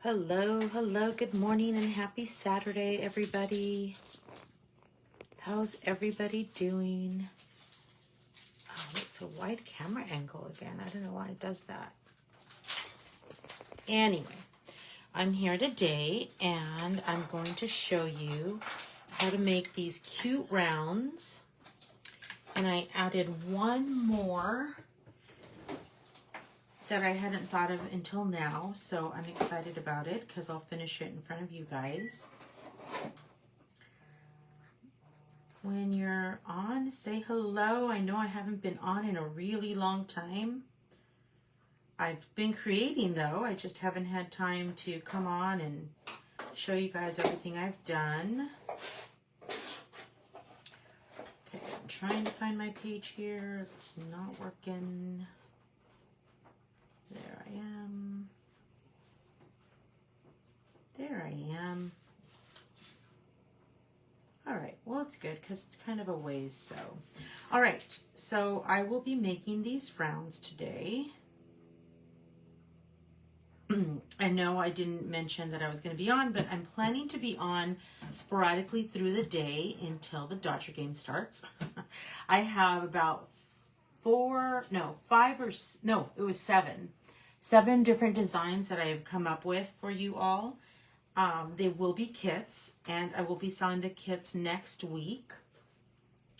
Hello, good morning and happy Saturday, everybody. How's everybody doing? Oh, it's a wide camera angle again. I don't know why it does that. Anyway, I'm here today and I'm going to show you how to make these cute rounds. And I added one more that I hadn't thought of until now, so I'm excited about it because I'll finish it in front of you guys. When you're on, say hello. I know I haven't been on in a really long time. I've been creating though, I just haven't had time to come on and show you guys everything I've done. Okay, I'm trying to find my page here. It's not working. There I am. There I am. All right, well, it's good because it's kind of a ways, so. All right, so I will be making these rounds today. I know I didn't mention that I was going to be on, but I'm planning to be on sporadically through the day until the Dodger game starts. I have about seven different designs that I have come up with for you all. They will be kits, and I will be selling the kits next week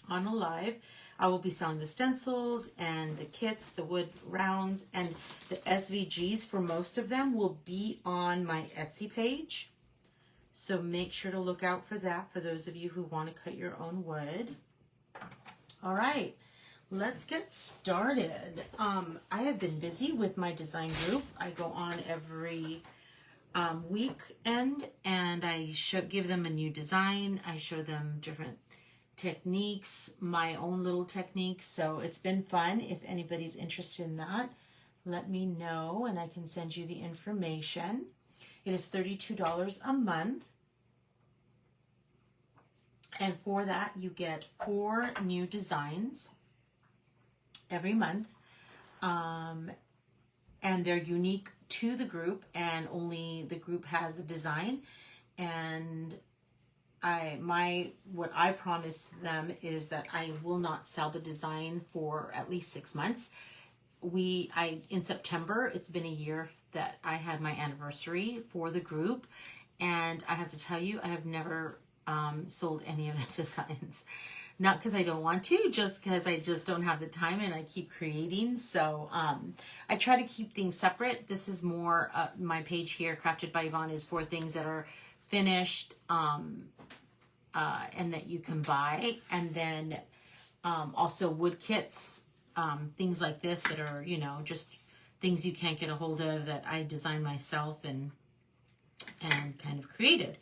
on a live. I will be selling the stencils and the kits, the wood rounds, and the SVGs for most of them will be on my Etsy page. So make sure to look out for that for those of you who want to cut your own wood. All right, let's get started. I have been busy with my design group. I go on every weekend and I give them a new design. I show them different techniques, my own little techniques. So it's been fun. If anybody's interested in that, let me know and I can send you the information. It is $32 a month. And for that, you get 4 new designs every month. And they're unique to the group, and only the group has the design. And what I promise them is that I will not sell the design for at least 6 months. In September, it's been a year that I had my anniversary for the group, and I have to tell you, I have never sold any of the designs. Not because I don't want to, just because I just don't have the time and I keep creating. So I try to keep things separate. This is more, my page here, Crafted by Yvonne, is for things that are finished and that you can buy. And then also wood kits, things like this that are, just things you can't get a hold of that I designed myself and kind of created.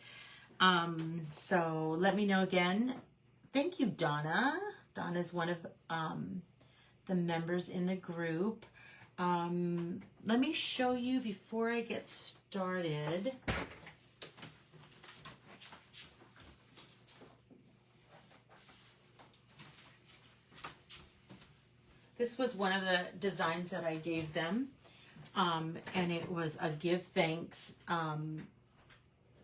So let me know again. Thank you, Donna. Donna's one of the members in the group. Let me show you before I get started. This was one of the designs that I gave them. And it was a give thanks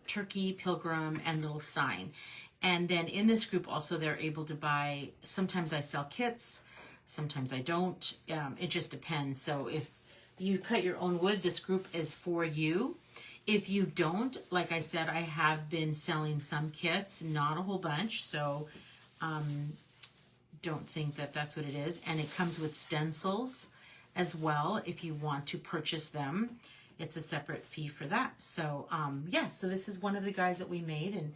turkey, pilgrim, and little sign. And then in this group also they're able to buy, sometimes I sell kits, sometimes I don't. It just depends. So if you cut your own wood, this group is for you. If you don't, like I said, I have been selling some kits, not a whole bunch. So don't think that that's what it is. And it comes with stencils as well if you want to purchase them. It's a separate fee for that. So yeah, so this is one of the guys that we made and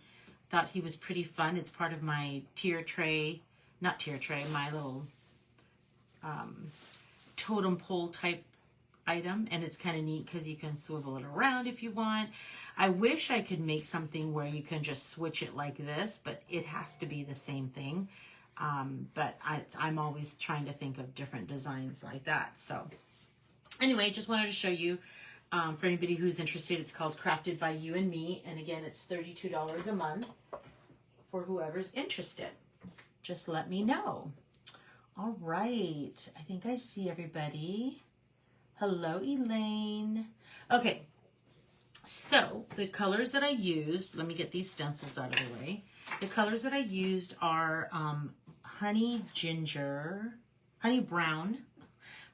thought he was pretty fun. It's part of my my little totem pole type item. And it's kind of neat because you can swivel it around if you want. I wish I could make something where you can just switch it like this, but it has to be the same thing. But I'm always trying to think of different designs like that. So anyway, just wanted to show you. For anybody who's interested, it's called Crafted by You and Me. And again, it's $32 a month for whoever's interested. Just let me know. All right. I think I see everybody. Hello, Elaine. Okay. So the colors that I used, let me get these stencils out of the way. The colors that I used are honey brown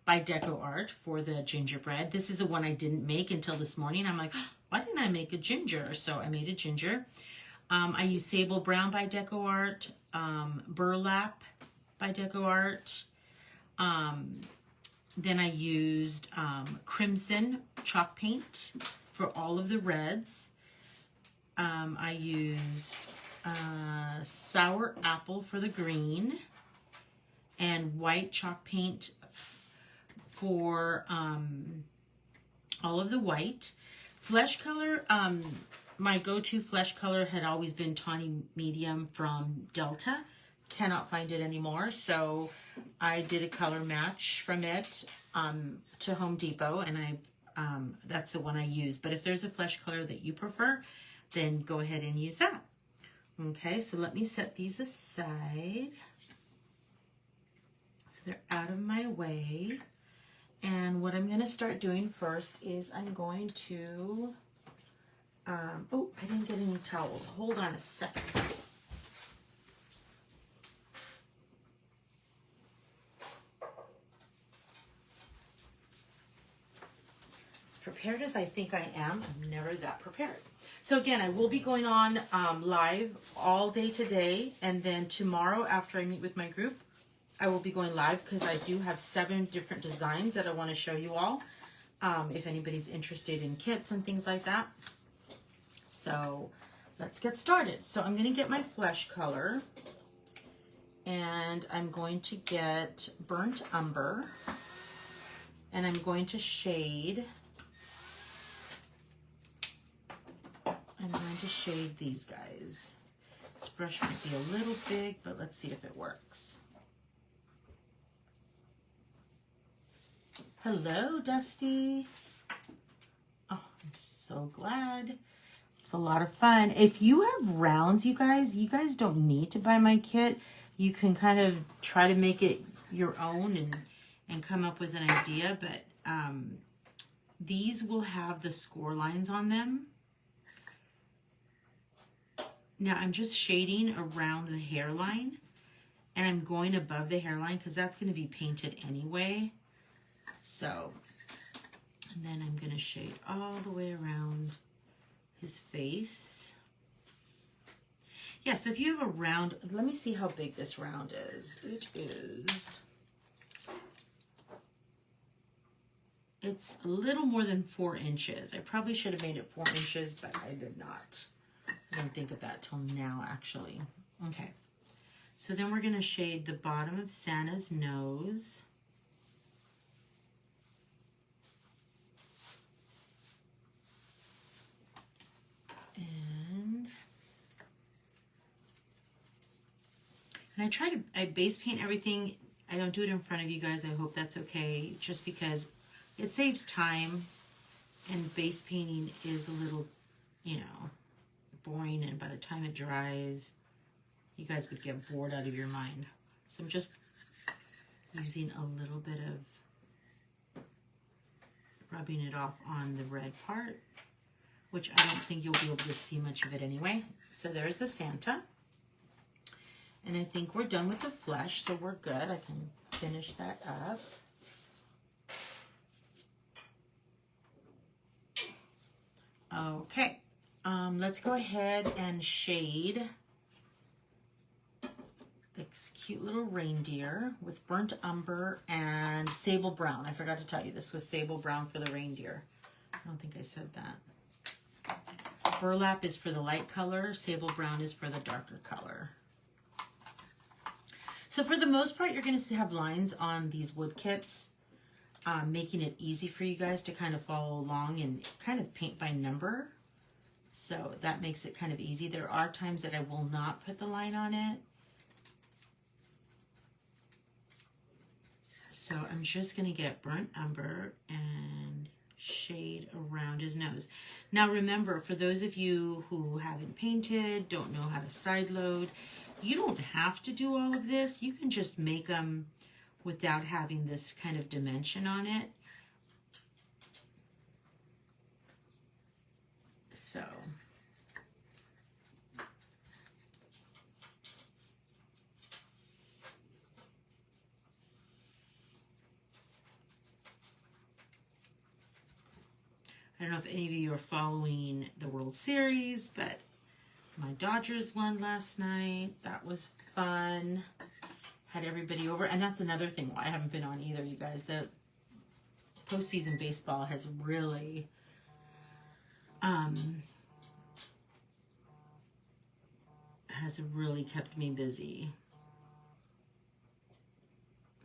by Deco Art for the gingerbread. This is the one I didn't make until this morning. I'm like, why didn't I make a ginger? So I made a ginger. I used Sable Brown by Deco Art, Burlap by Deco Art. Then I used Crimson chalk paint for all of the reds. I used Sour Apple for the green and white chalk paint for all of the white. Flesh color, my go-to flesh color had always been Tawny Medium from Delta. Cannot find it anymore, so I did a color match from it to Home Depot, and that's the one I use. But if there's a flesh color that you prefer, then go ahead and use that. Okay, so let me set these aside so they're out of my way. And what I'm going to start doing first is I'm going to, oh, I didn't get any towels. Hold on a second. As prepared as I think I am, I'm never that prepared. So again, I will be going on live all day today, and then tomorrow after I meet with my group, I will be going live because I do have 7 different designs that I want to show you all, if anybody's interested in kits and things like that. So let's get started. So I'm going to get my flesh color, and I'm going to get Burnt Umber, and I'm going to shade. I'm going to shade these guys. This brush might be a little big, but let's see if it works. Hello, Dusty. Oh, I'm so glad. It's a lot of fun. If you have rounds, you guys don't need to buy my kit. You can kind of try to make it your own and come up with an idea, but these will have the score lines on them. Now I'm just shading around the hairline, and I'm going above the hairline because that's going to be painted anyway. So, and then I'm going to shade all the way around his face. Yeah, so if you have a round, let me see how big this round is. It's a little more than 4 inches. I probably should have made it 4 inches, but I did not. I didn't think of that till now, actually. Okay, so then we're going to shade the bottom of Santa's nose. And I base paint everything. I don't do it in front of you guys. I hope that's okay, just because it saves time, and base painting is a little, boring, and by the time it dries, you guys would get bored out of your mind. So I'm just using a little bit of rubbing it off on the red part, which I don't think you'll be able to see much of it anyway. So there's the Santa. And I think we're done with the flesh, so we're good. I can finish that up. Okay, let's go ahead and shade this cute little reindeer with Burnt Umber and Sable Brown. I forgot to tell you, this was Sable Brown for the reindeer. I don't think I said that. Burlap is for the light color. Sable Brown is for the darker color. So for the most part, you're going to have lines on these wood kits, making it easy for you guys to kind of follow along and kind of paint by number. So that makes it kind of easy. There are times that I will not put the line on it. So I'm just going to get Burnt Umber and shade around his nose. Now remember, for those of you who haven't painted, don't know how to side load, you don't have to do all of this. You can just make them without having this kind of dimension on it. So I don't know if any of you are following the World Series, but my Dodgers won last night. That was fun. Had everybody over. And that's another thing why I haven't been on either, you guys. The postseason baseball has really kept me busy.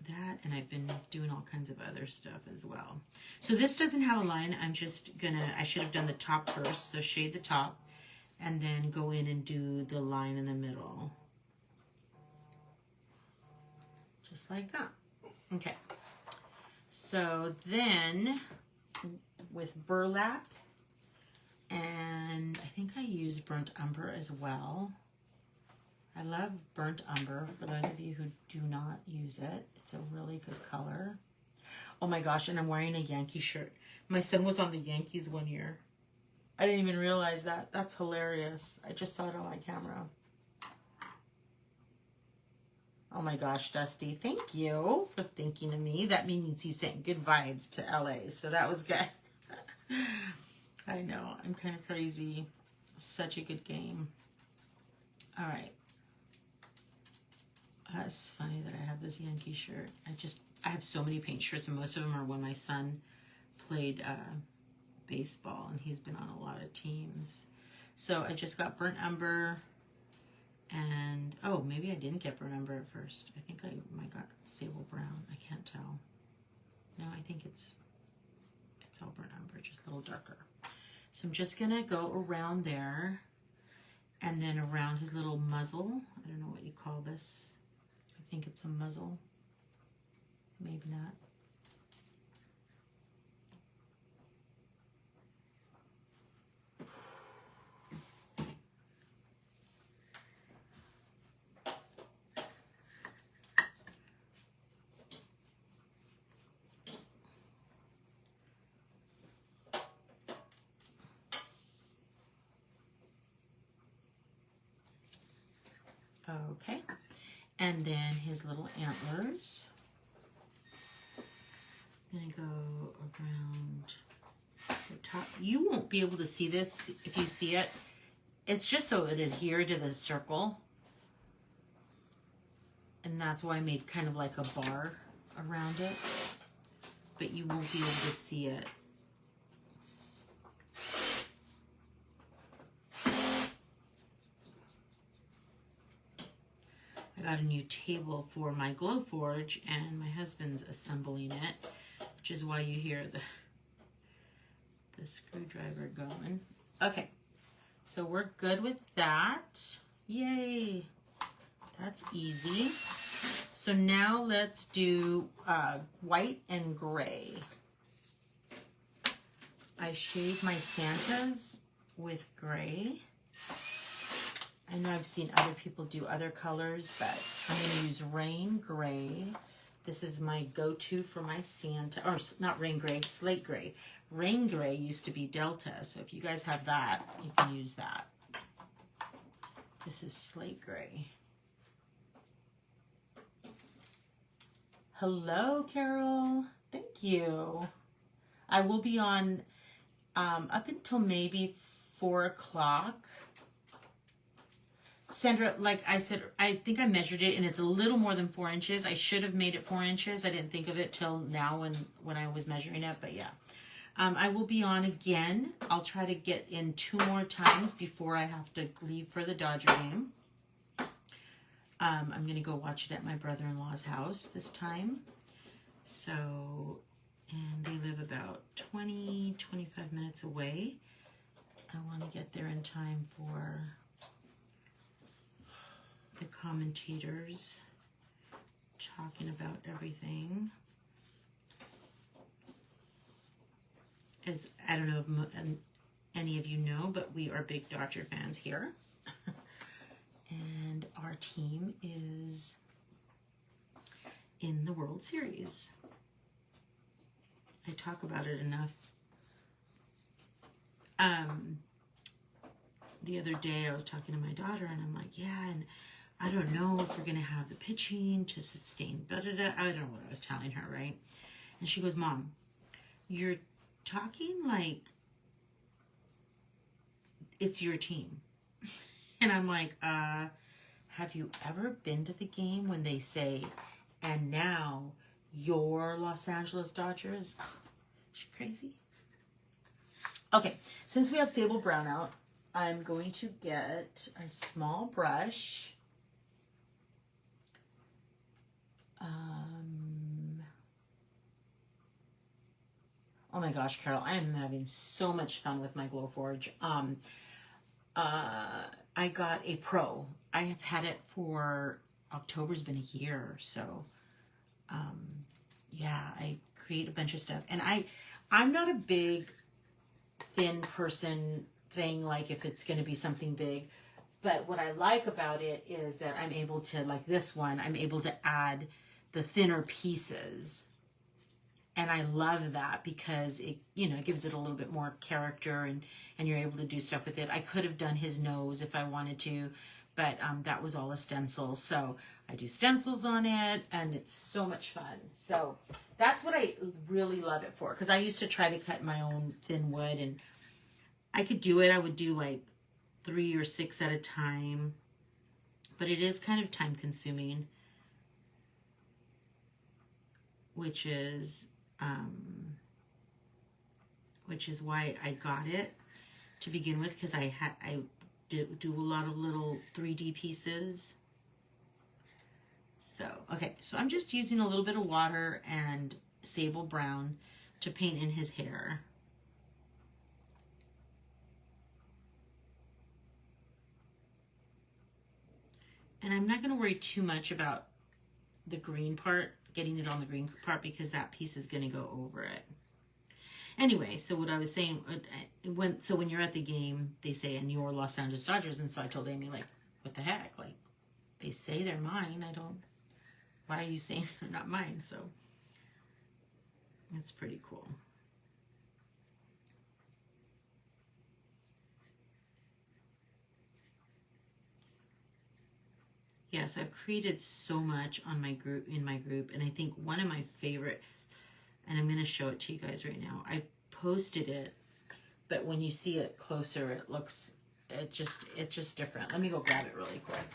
That, and I've been doing all kinds of other stuff as well. So this doesn't have a line. I'm just gonna, I should have done the top first, so shade the top, and then go in and do the line in the middle. Just like that. Okay. So then, with burlap, and I think I use burnt umber as well. I love burnt umber, for those of you who do not use it. It's a really good color. Oh my gosh, and I'm wearing a Yankee shirt. My son was on the Yankees one year. I didn't even realize that. That's hilarious. I just saw it on my camera. Oh my gosh, Dusty, thank you for thinking of me. That means you sent good vibes to LA, so that was good. I know, I'm kind of crazy. Such a good game. All right. That's funny that I have this Yankee shirt. I have so many paint shirts, and most of them are when my son played baseball, and he's been on a lot of teams. So I just got burnt umber, and oh, maybe I didn't get burnt umber at first. I think I got sable brown. I can't tell. No, I think it's all burnt umber, just a little darker. So I'm just gonna go around there, and then around his little muzzle. I don't know what you call this. I think it's a muzzle. Maybe not. Okay. And then his little antlers. I'm gonna go around the top. You won't be able to see this if you see it. It's just so it adhered to the circle. And that's why I made kind of like a bar around it. But you won't be able to see it. I got a new table for my Glowforge, and my husband's assembling it, which is why you hear the screwdriver going. Okay, so we're good with that. Yay, that's easy. So now let's do white and gray. I shade my Santas with gray. I know I've seen other people do other colors, but I'm going to use Rain Gray. This is my go-to for my Santa, or not Rain Gray, Slate Gray. Rain Gray used to be Delta, so if you guys have that, you can use that. This is Slate Gray. Hello, Carol. Thank you. I will be on up until maybe 4 o'clock. Sandra, like I said, I think I measured it, and it's a little more than 4 inches. I should have made it 4 inches. I didn't think of it till now when I was measuring it, but yeah. I will be on again. I'll try to get in 2 more times before I have to leave for the Dodger game. I'm going to go watch it at my brother-in-law's house this time. So, and they live about 20, 25 minutes away. I want to get there in time for the commentators talking about everything. As I don't know if any of you know, but we are big Dodger fans here. And our team is in the World Series. I talk about it enough. the other day I was talking to my daughter and I'm like, yeah, and I don't know if we're going to have the pitching to sustain, I don't know what I was telling her, right? And she goes, Mom, you're talking like it's your team. And I'm like, have you ever been to the game when they say, and now your Los Angeles Dodgers? Oh, is she crazy? Okay, since we have sable brown out, I'm going to get a small brush. Oh my gosh, Carol, I am having so much fun with my Glowforge. I got a Pro. I have had it for, October's been a year, so yeah, I create a bunch of stuff. And I'm not a big thin person thing, like if it's going to be something big. But what I like about it is that I'm able to, like this one, I'm able to add the thinner pieces. And I love that because it, you know, it gives it a little bit more character and you're able to do stuff with it. I could have done his nose if I wanted to, but that was all a stencil. So I do stencils on it and it's so much fun. So that's what I really love it for, because I used to try to cut my own thin wood and I could do it. I would do like 3 or 6 at a time, but it is kind of time consuming, which is why I got it to begin with, because I do a lot of little 3D pieces. So, okay, so I'm just using a little bit of water and sable brown to paint in his hair. And I'm not going to worry too much about the green part, getting it on the green part, because that piece is going to go over it. Anyway, so what I was saying, when you're at the game, they say, and you're Los Angeles Dodgers, and so I told Amy, like, what the heck? Like, they say they're mine. Why are you saying they're not mine? So, it's pretty cool. Yes, I've created so much on my group, and I think one of my favorite, and I'm going to show it to you guys right now. I posted it, but when you see it closer, it's just different. Let me go grab it really quick.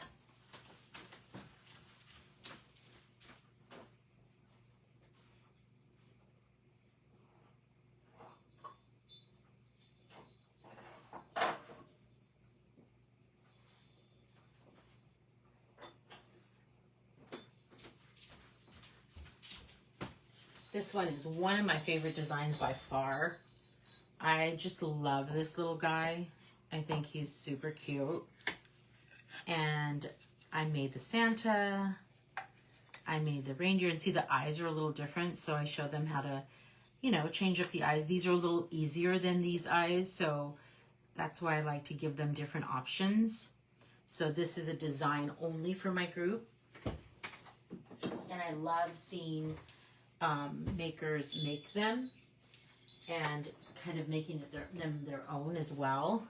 This one is one of my favorite designs by far. I just love this little guy. I think he's super cute. And I made the Santa. I made the reindeer. And see, the eyes are a little different, so I showed them how to, you know, change up the eyes. These are a little easier than these eyes, so that's why I like to give them different options. So this is a design only for my group. And I love seeing makers make them and kind of making it them their own as well.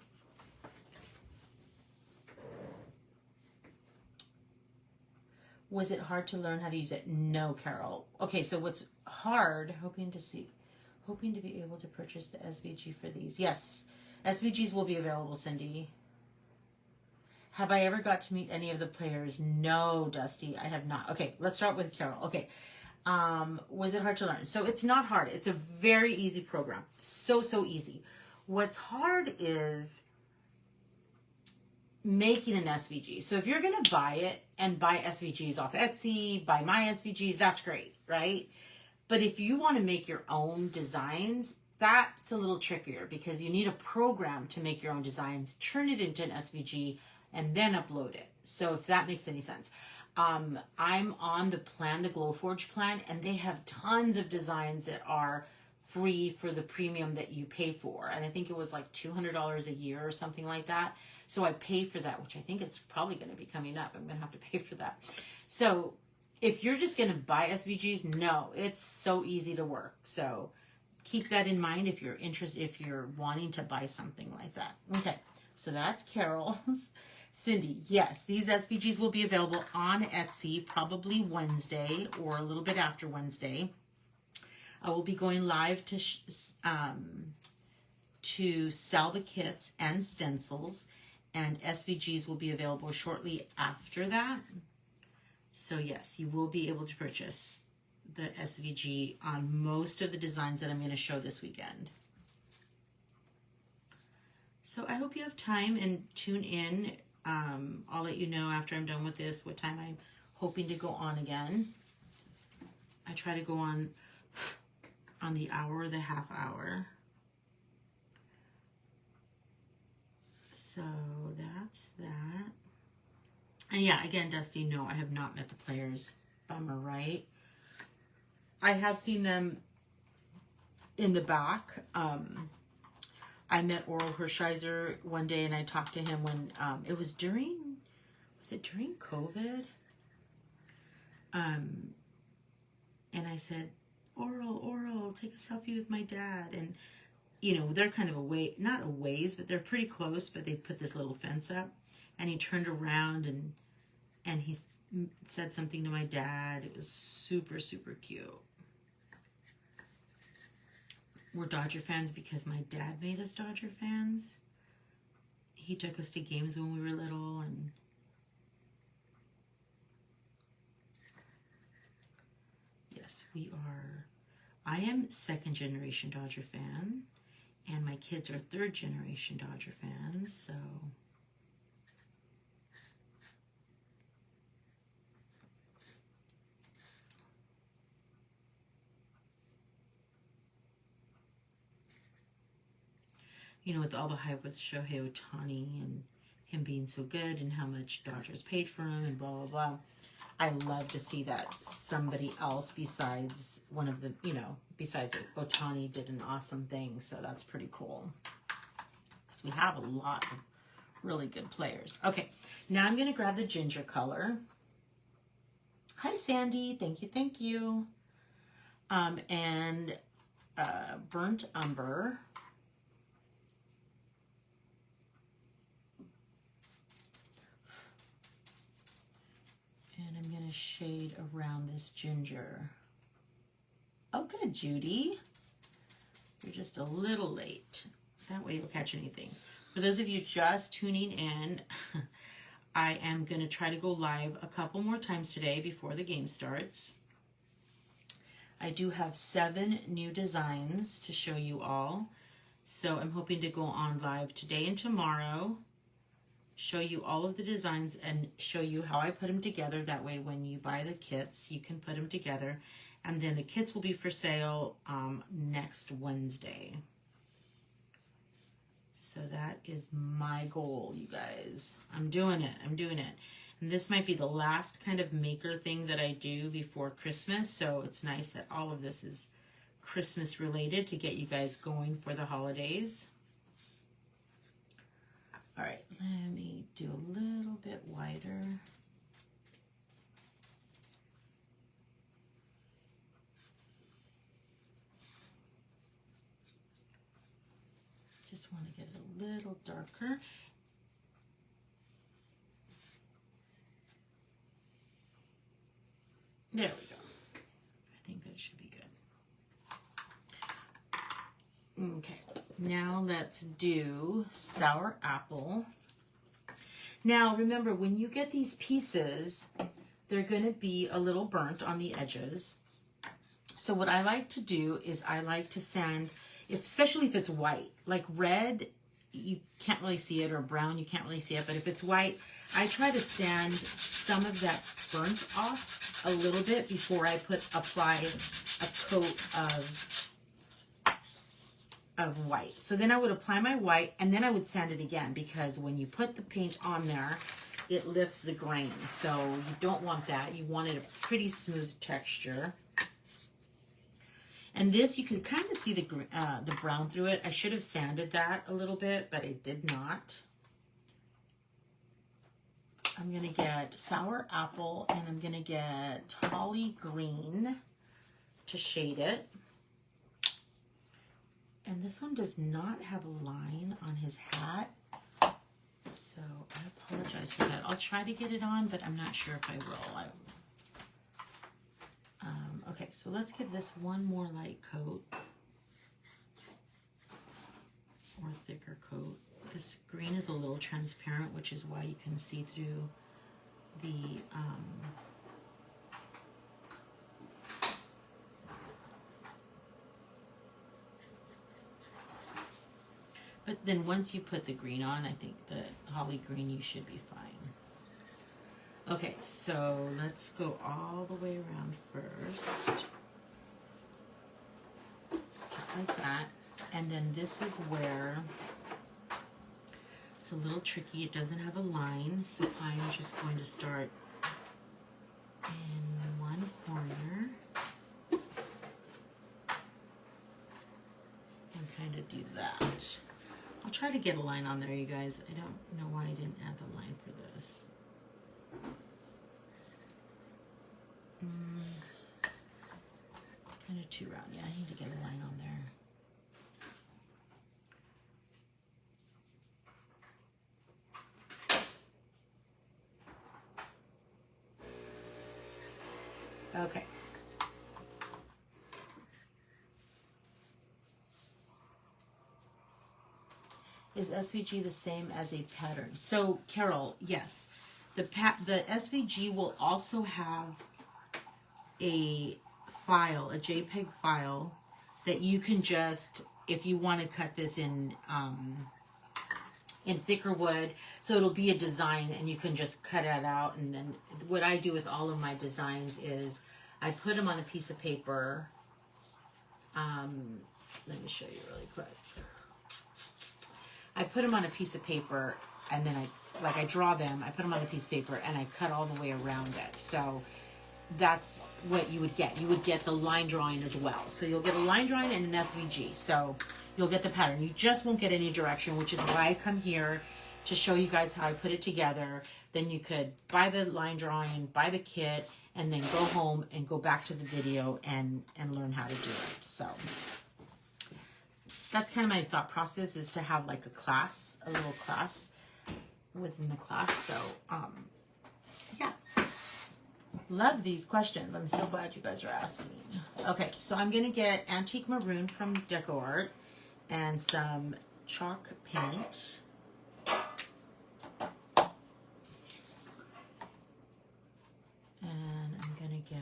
Was it hard to learn how to use it? No, Carol. Okay, so what's hard, hoping to be able to purchase the SVG for these. Yes, SVGs will be available, Cindy. Have I ever got to meet any of the players? No, Dusty, I have not. Okay, let's start with Carol. Okay. Was it hard to learn? So it's not hard. It's a very easy program. So easy. What's hard is making an SVG. So if you're going to buy it and buy SVGs off Etsy, buy my SVGs, that's great, right? But if you want to make your own designs, that's a little trickier because you need a program to make your own designs, turn it into an SVG, and then upload it. So if that makes any sense. I'm on the Glowforge plan, and they have tons of designs that are free for the premium that you pay for. And I think it was like $200 a year or something like that. So I pay for that, which I think it's probably going to be coming up. I'm going to have to pay for that. So if you're just going to buy SVGs, no, it's so easy to work. So keep that in mind if you're interested, if you're wanting to buy something like that. Okay. So that's Carol's. Cindy, yes, these SVGs will be available on Etsy probably Wednesday or a little bit after Wednesday. I will be going live to sell the kits and stencils, and SVGs will be available shortly after that. So yes, you will be able to purchase the SVG on most of the designs that I'm going to show this weekend. So I hope you have time and tune in. I'll let you know after I'm done with this what time I'm hoping to go on again. I try to go on the hour or the half hour. So that's that. And yeah, again, Dusty, no, I have not met the players. Bummer, right? I have seen them in the back. I met Oral Hershiser one day and I talked to him when it was during COVID? And I said, Oral, take a selfie with my dad. And, you know, they're kind of not a ways, but they're pretty close, but they put this little fence up. And he turned around and he said something to my dad. It was super, super cute. We're Dodger fans because my dad made us Dodger fans. He took us to games when we were little, and yes, we are. I am second generation Dodger fan, and my kids are third generation Dodger fans, so you know, with all the hype with Shohei Ohtani and him being so good and how much Dodgers paid for him and blah, blah, blah. I love to see that somebody else besides one of the, you know, besides Ohtani did an awesome thing. So that's pretty cool. Because we have a lot of really good players. Okay, now I'm going to grab the ginger color. Hi, Sandy. Thank you, thank you. And burnt umber. And I'm going to shade around this ginger. Oh, good, Judy. You're just a little late. That way you'll catch anything. For those of you just tuning in, I am going to try to go live a couple more times today before the game starts. I do have 7 new designs to show you all. So I'm hoping to go on live today and tomorrow, show you all of the designs and show you how I put them together. That way when you buy the kits, you can put them together. And then the kits will be for sale next Wednesday. So that is my goal, you guys. I'm doing it. I'm doing it. And this might be the last kind of maker thing that I do before Christmas. So it's nice that all of this is Christmas related to get you guys going for the holidays. All right, let me do a little bit wider. Just want to get it a little darker. There we go. I think that should be good. Okay, now let's do sour apple. Now remember, when you get these pieces, they're going to be a little burnt on the edges. So what I like to do is I like to sand, especially if it's white. Like red, you can't really see it, or brown, you can't really see it. But if it's white, I try to sand some of that burnt off a little bit before I apply a coat of white. So then I would apply my white and then I would sand it again, because when you put the paint on there, it lifts the grain. So you don't want that. You want it a pretty smooth texture. And this, you can kind of see the brown through it. I should have sanded that a little bit, but I did not. I'm going to get sour apple and I'm going to get holly green to shade it. And this one does not have a line on his hat. apologize for that. I'll try to get it on, but I'm not sure if I will. Okay, so let's give this one more light coat or thicker coat. This green is a little transparent, which is why you can see through the but then once you put the green on, I think the holly green, you should be fine. Okay, so let's go all the way around first. Just like that. And then this is where it's a little tricky. It doesn't have a line, so I'm just going to start in one corner and kind of do that. I'll try to get a line on there, you guys. I don't know why I didn't add the line for this. Kind of too round. Yeah, I need to get a line on there. Okay. Is SVG the same as a pattern? So, Carol, yes. The SVG will also have a file, a JPEG file, that you can just, if you want to cut this in thicker wood, so it'll be a design and you can just cut it out. And then what I do with all of my designs is I put them on a piece of paper. Let me show you really quick. I put them on a piece of paper and then I draw them, I put them on a piece of paper and I cut all the way around it. So that's what you would get. You would get the line drawing as well. So you'll get a line drawing and an SVG. So you'll get the pattern. You just won't get any direction, which is why I come here to show you guys how I put it together. Then you could buy the line drawing, buy the kit, and then go home and go back to the video and learn how to do it. So that's kind of my thought process, is to have like a class, a little class within the class. So yeah. Love these questions. I'm so glad you guys are asking. Okay, so I'm going to get Antique Maroon from Deco Art and some chalk paint. And I'm going to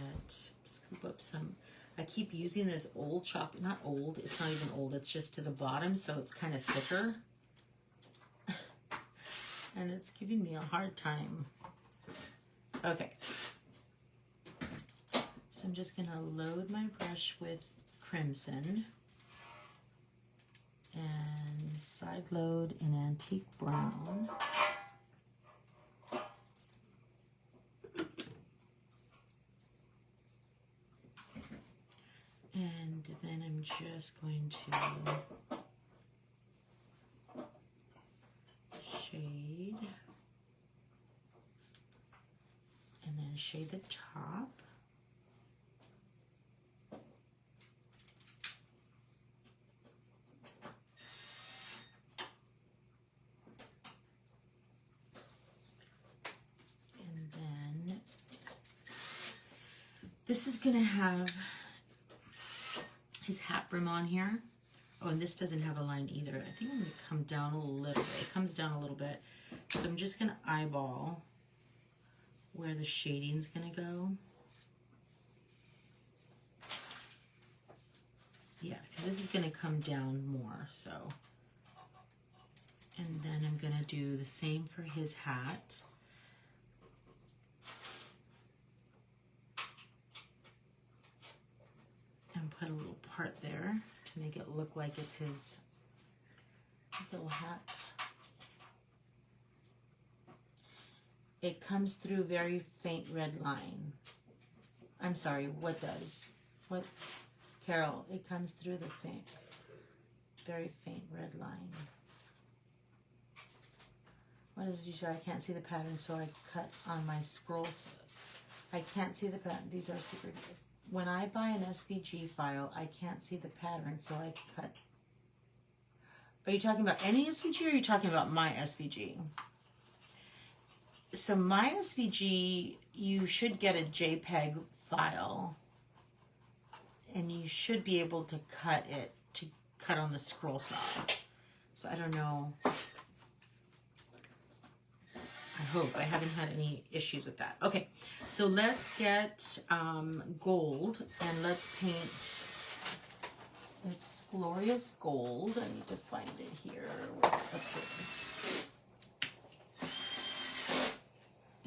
scoop up some, I keep using this old chalk, not old, it's not even old, it's just to the bottom, so it's kind of thicker. And it's giving me a hard time. Okay. So I'm just going to load my brush with crimson and side load in antique brown. And then I'm just going to shade and then shade the top. This is gonna have his hat brim on here. Oh, and this doesn't have a line either. I think I'm gonna come down a little bit. It comes down a little bit. So I'm just gonna eyeball where the shading's gonna go. Yeah, because this is gonna come down more, so. And then I'm gonna do the same for his hat. And put a little part there to make it look like it's his little hat. It comes through very faint red line. I'm sorry, what does? What? Carol, it comes through the very faint red line. What is usually, I can't see the pattern, so I cut on my scrolls. I can't see the pattern. These are super good. When I buy an SVG file, I can't see the pattern, so I cut. Are you talking about any SVG or are you talking about my SVG? So my SVG, you should get a JPEG file, and you should be able to cut on the scroll saw. So I don't know. I hope I haven't had any issues with that. Okay, so let's get gold, and let's paint. It's glorious gold. I need to find it here.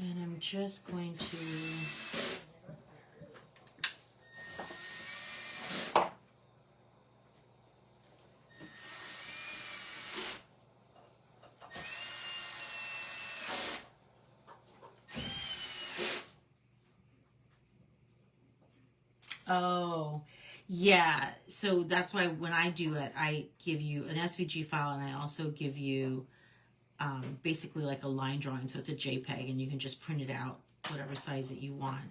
And I'm just going to oh, yeah. So that's why when I do it, I give you an SVG file, and I also give you basically like a line drawing. So it's a JPEG, and you can just print it out, whatever size that you want,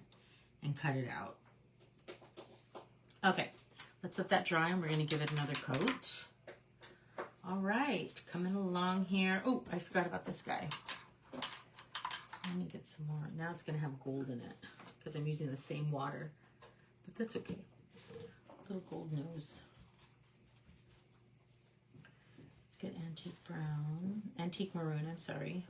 and cut it out. Okay, let's let that dry, and we're going to give it another coat. All right, coming along here. Oh, I forgot about this guy. Let me get some more. Now it's going to have gold in it because I'm using the same water. But that's okay. Little gold nose. Let's get antique maroon, I'm sorry.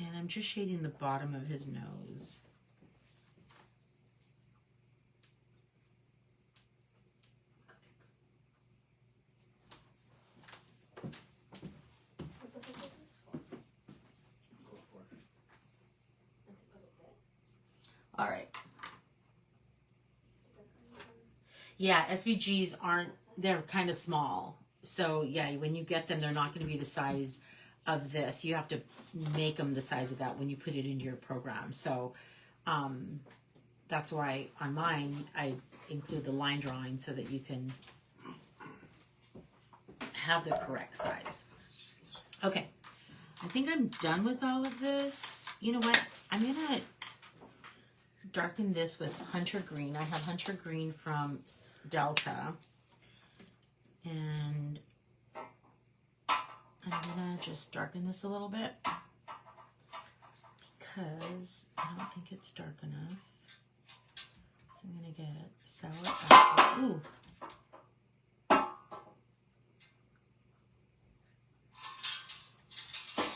And I'm just shading the bottom of his nose. All right. Yeah, SVGs they're kind of small. So yeah, when you get them, they're not going to be the size of this. You have to make them the size of that when you put it into your program. So that's why on mine, I include the line drawing so that you can have the correct size. Okay, I think I'm done with all of this. You know what? I'm going to darken this with Hunter Green. I have Hunter Green from Delta, and I'm gonna just darken this a little bit because I don't think it's dark enough. So I'm gonna get sour apple. Ooh.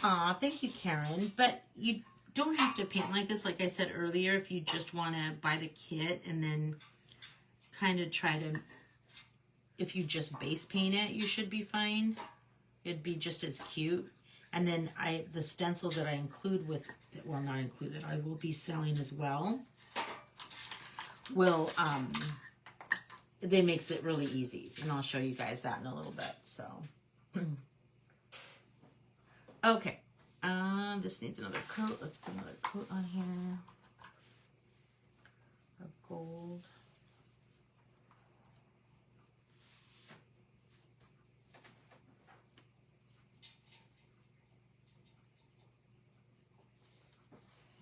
Aw, thank you, Karen. But you don't have to paint like this. Like I said earlier, if you just want to buy the kit and then kind of try to, if you just base paint it, you should be fine. It'd be just as cute. And then the stencils that I include with, well, not included, I will be selling as well, they makes it really easy. And I'll show you guys that in a little bit. So, okay. This needs another coat. Let's put another coat on here of gold.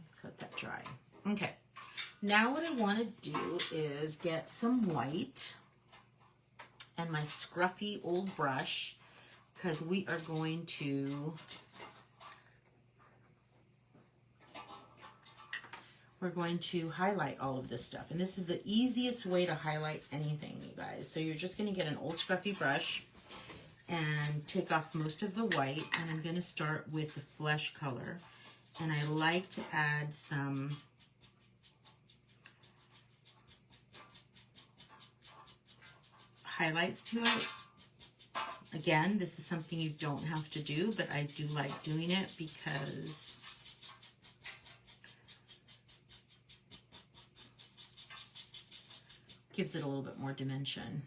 Let's let that dry. Okay. Now what I want to do is get some white and my scruffy old brush, because we are going to highlight all of this stuff. And this is the easiest way to highlight anything, you guys. So you're just going to get an old scruffy brush and take off most of the white. And I'm going to start with the flesh color. And I like to add some highlights to it. Again, this is something you don't have to do, but I do like doing it because it gives it a little bit more dimension.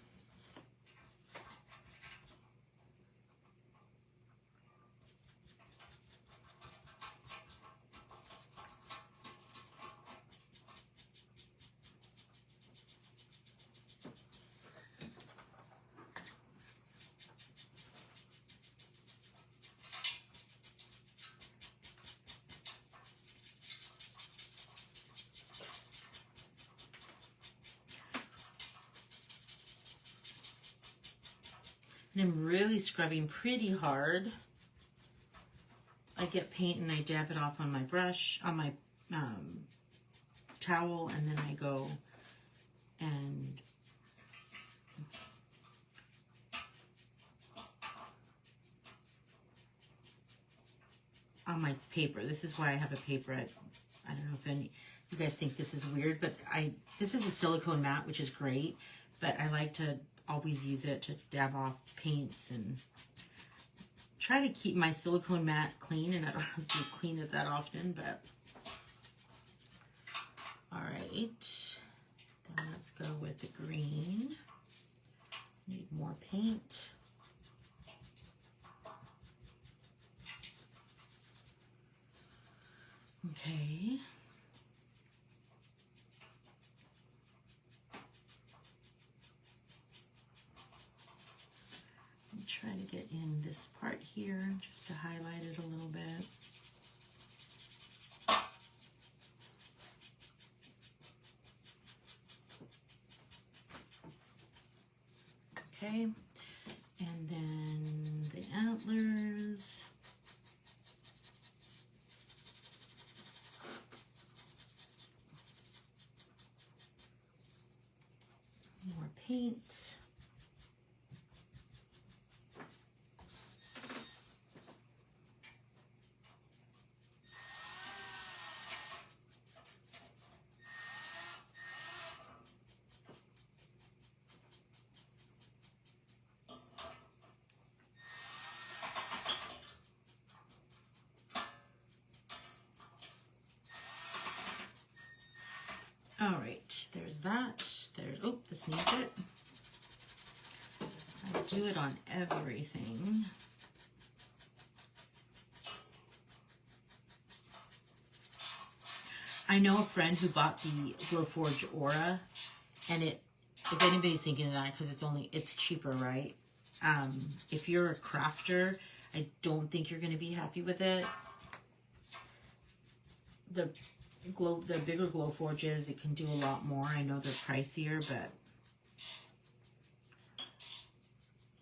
And I'm really scrubbing pretty hard. I get paint and I dab it off on my brush, on my towel, and then I go and on my paper. This is why I have a paper. I don't know if any you guys think this is weird, but this is a silicone mat, which is great, but I like to always use it to dab off paints and try to keep my silicone mat clean, and I don't have to clean it that often, but all right. Then let's go with the green. Need more paint. Okay. I'm trying to get in this part here just to highlight it a little bit. Okay, and then the antlers. More paint. All right, there's that. There's, oh, this needs it. I do it on everything. I know a friend who bought the Glowforge Aura, and it, if anybody's thinking of that, because it's cheaper, right? If you're a crafter, I don't think you're going to be happy with it. The bigger Glowforges, it can do a lot more. I know they're pricier, but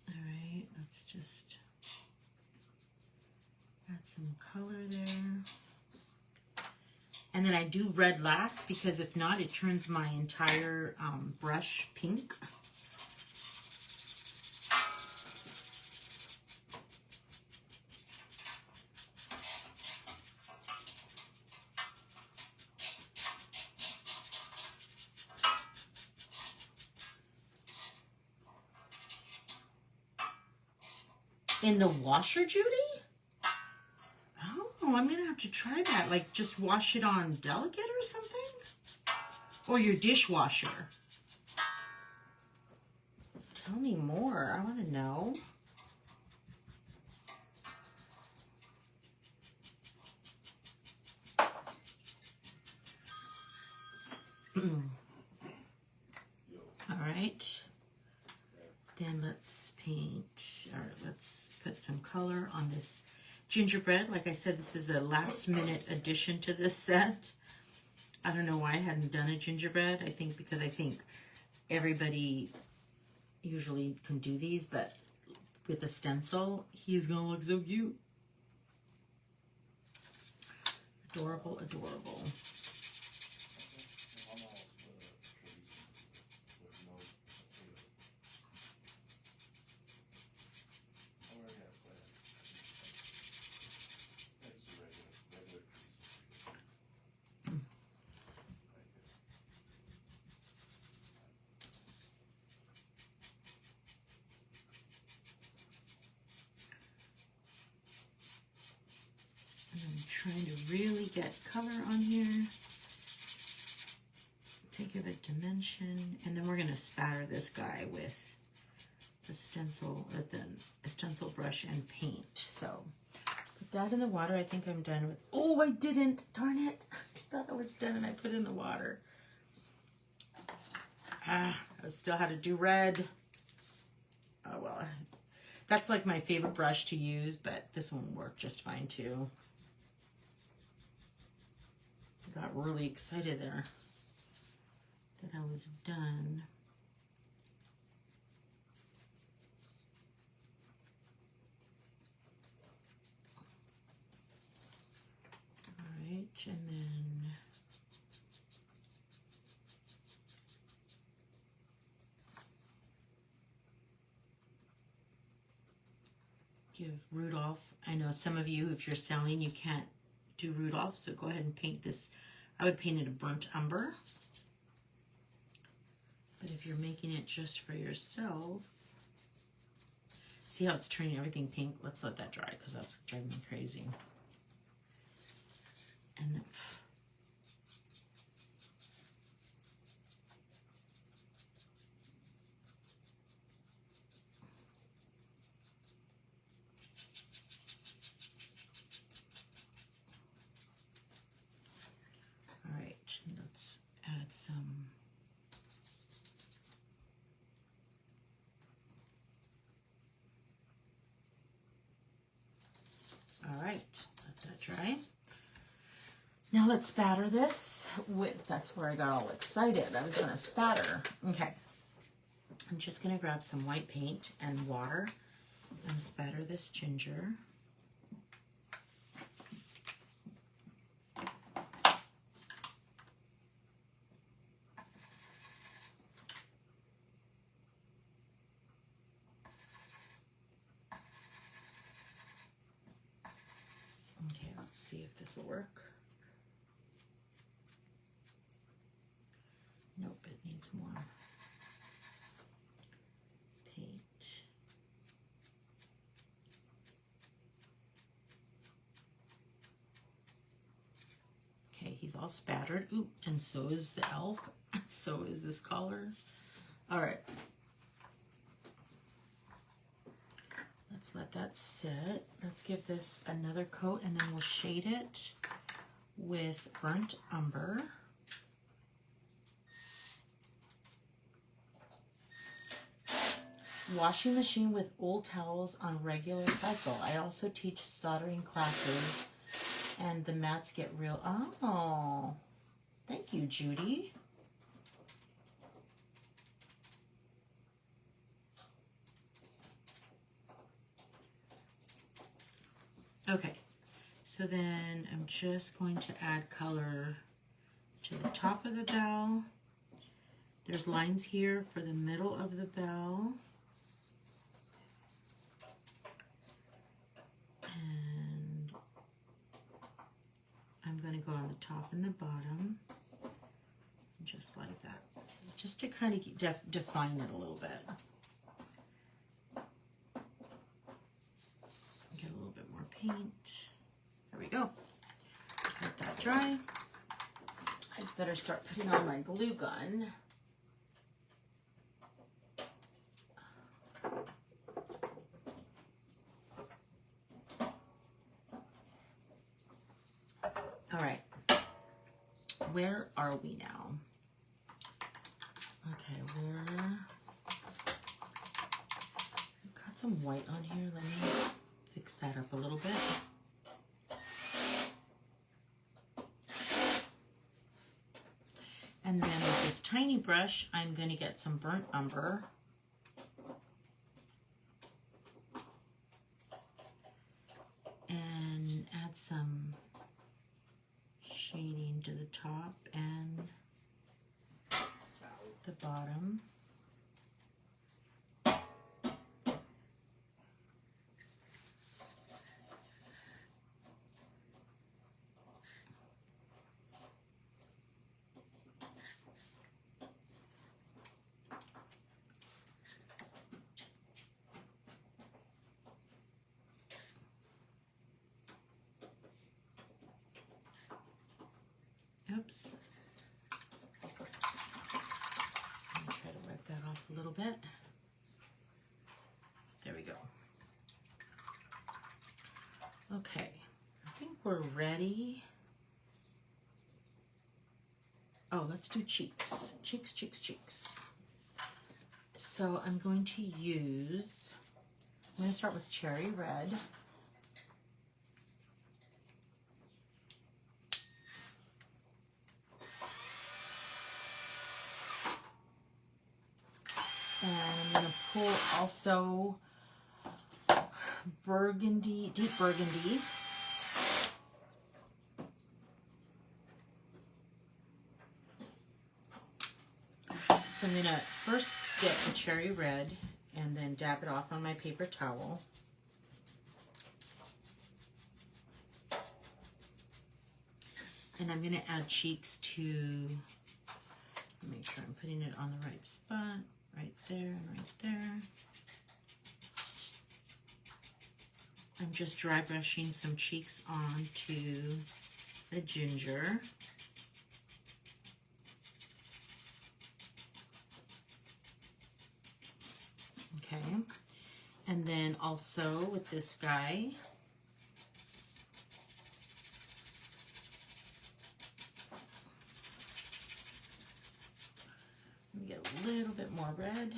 all right, let's just add some color there. And then I do red last, because if not, it turns my entire brush pink. In the washer, Judy? Oh, I'm gonna have to try that. Like, just wash it on Delicate or something? Or your dishwasher? Tell me more. I want to know. All right. Then let's paint, or let's put some color on this gingerbread. Like I said, this is a last minute addition to this set. I don't know why I hadn't done a gingerbread. I think because I think everybody usually can do these, but with a stencil, he's gonna look so cute. Adorable, adorable. Trying to really get color on here to give it dimension, and then we're going to spatter this guy with the stencil, or the stencil brush and paint. So put that in the water. I think I'm done with. Oh, I didn't! Darn it! I thought I was done, and I put it in the water. I still had to do red. Oh well, that's like my favorite brush to use, but this one worked just fine too. Got really excited there that I was done. give Rudolph. I know some of you, if you're selling, you can't do Rudolph, so go ahead and paint this. I would paint it a burnt umber. But if you're making it just for yourself, see how it's turning everything pink? Let's let that dry because that's driving me crazy. And then, all right, let's add some. All right, let that dry. Now let's spatter this with, that's where I got all excited. I was gonna spatter. Okay, I'm just gonna grab some white paint and water and spatter this ginger. Okay, let's see if this will work. Nope, it needs more paint. Okay, he's all spattered. Ooh, and so is the elf. So is this collar. All right. Let's let that sit. Let's give this another coat and then we'll shade it with burnt umber. Washing machine with old towels on regular cycle. I also teach soldering classes and the mats get real. Oh, thank you, Judy. Okay, so then I'm just going to add color to the top of the bell. There's lines here for the middle of the bell. And I'm going to go on the top and the bottom, just like that, just to kind of define it a little bit. Get a little bit more paint. There we go. Let that dry. I better start putting on my glue gun. All right, where are we now? Okay, got some white on here. Let me fix that up a little bit. And then with this tiny brush, I'm going to get some burnt umber. And add some shading to the top and the bottom. Oops. I'll try to wipe that off a little bit. There we go. Okay, I think we're ready. Oh, let's do cheeks. Cheeks, cheeks, cheeks. So I'm going to use, I'm going to start with cherry red. And I'm going to pull also burgundy, deep burgundy. So I'm going to first get the cherry red and then dab it off on my paper towel. And I'm going to add cheeks to make sure I'm putting it on the right spot, right there and right there. I'm just dry brushing some cheeks onto the ginger. Okay, and then also with this guy, let me get a little bit more red.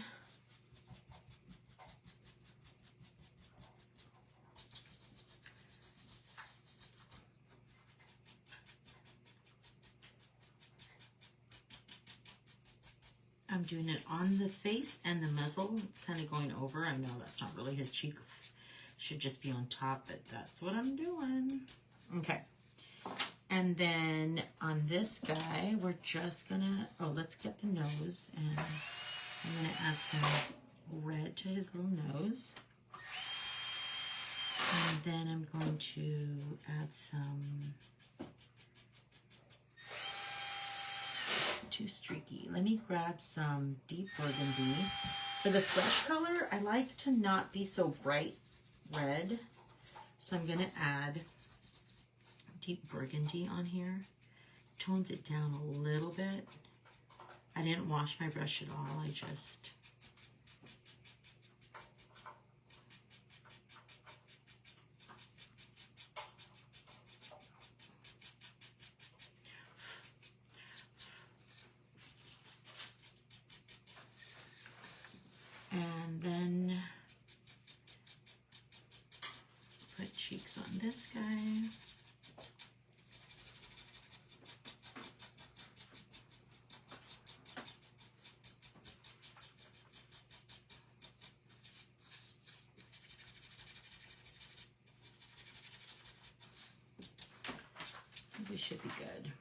I'm doing it on the face and the muzzle. It's kind of going over. I know that's not really his cheek. Should just be on top, but that's what I'm doing. Okay. And then on this guy, we're just gonna, oh, let's get the nose. And I'm gonna add some red to his little nose. And then I'm going to add some, too streaky. Let me grab some deep burgundy. For the fresh color, I like to not be so bright red. So I'm gonna add deep burgundy on here. Tones it down a little bit. I didn't wash my brush at all. I just and then put cheeks on this guy. We should be good.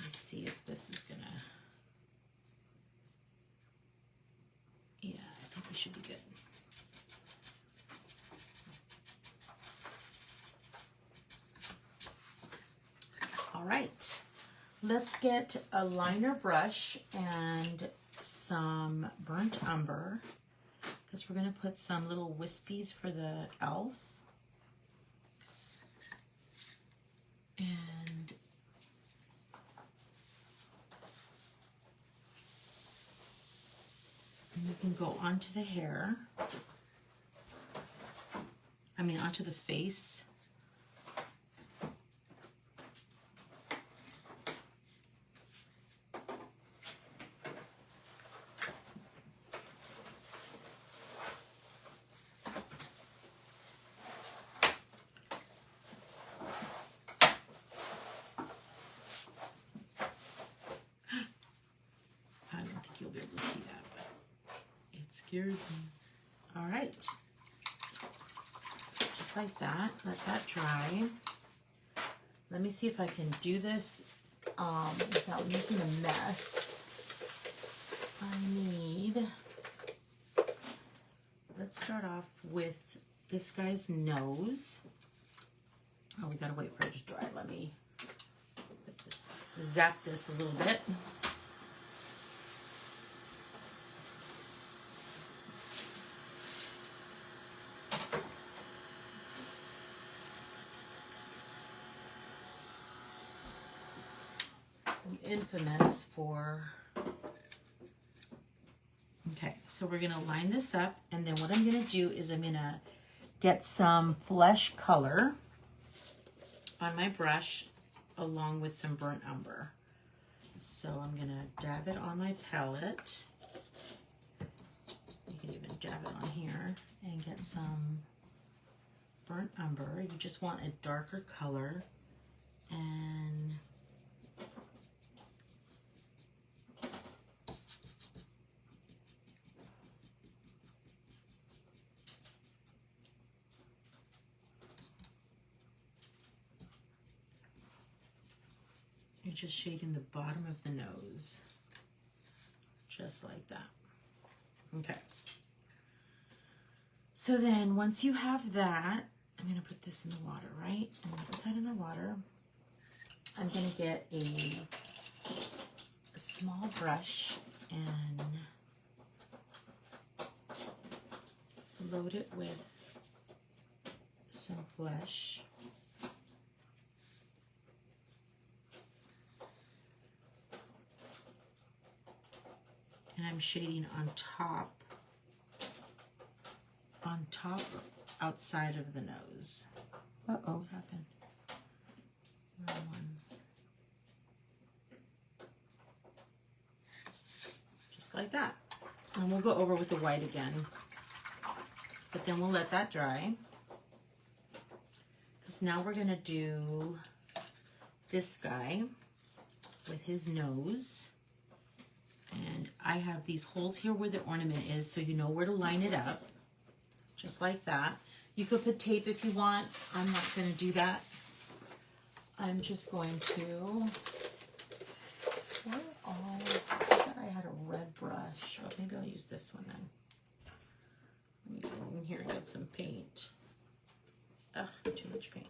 Let's see if this is gonna, yeah, I think we should be good. All right, let's get a liner brush and some burnt umber, because we're gonna put some little wispies for the elf. And you can go onto the hair, onto the face. You'll be able to see that, but it scared me. All right, just like that. Let that dry. Let me see if I can do this without making a mess. I need, let's start off with this guy's nose. Oh, we gotta wait for it to dry. Let me put this, zap this a little bit. Infamous for, okay, so we're gonna line this up, and then what I'm gonna do is I'm gonna get some flesh color on my brush along with some burnt umber. So I'm gonna dab it on my palette. You can even dab it on here and get some burnt umber. You just want a darker color, and you're just shading the bottom of the nose, just like that. Okay. So then once you have that, I'm gonna put this in the water, right? I'm gonna put that in the water. I'm going to get a small brush and load it with some flesh. And I'm shading on top outside of the nose. Uh-oh, what happened? Wrong one. Just like that. And we'll go over with the white again. But then we'll let that dry. Because now we're going to do this guy with his nose. And I have these holes here where the ornament is, so you know where to line it up. Just like that. You could put tape if you want. I'm not going to do that. I'm just going to... I thought I had a red brush. Oh, maybe I'll use this one then. Let me get in here and get some paint. Ugh, too much paint.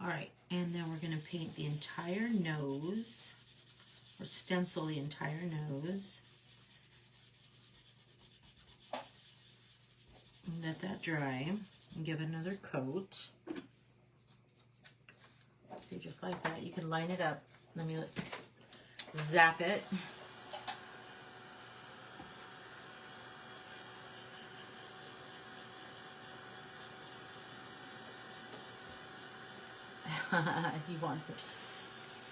All right, and then we're going to paint the entire nose, or stencil the entire nose. And let that dry and give it another coat. See, just like that. You can line it up. Let me zap it. You want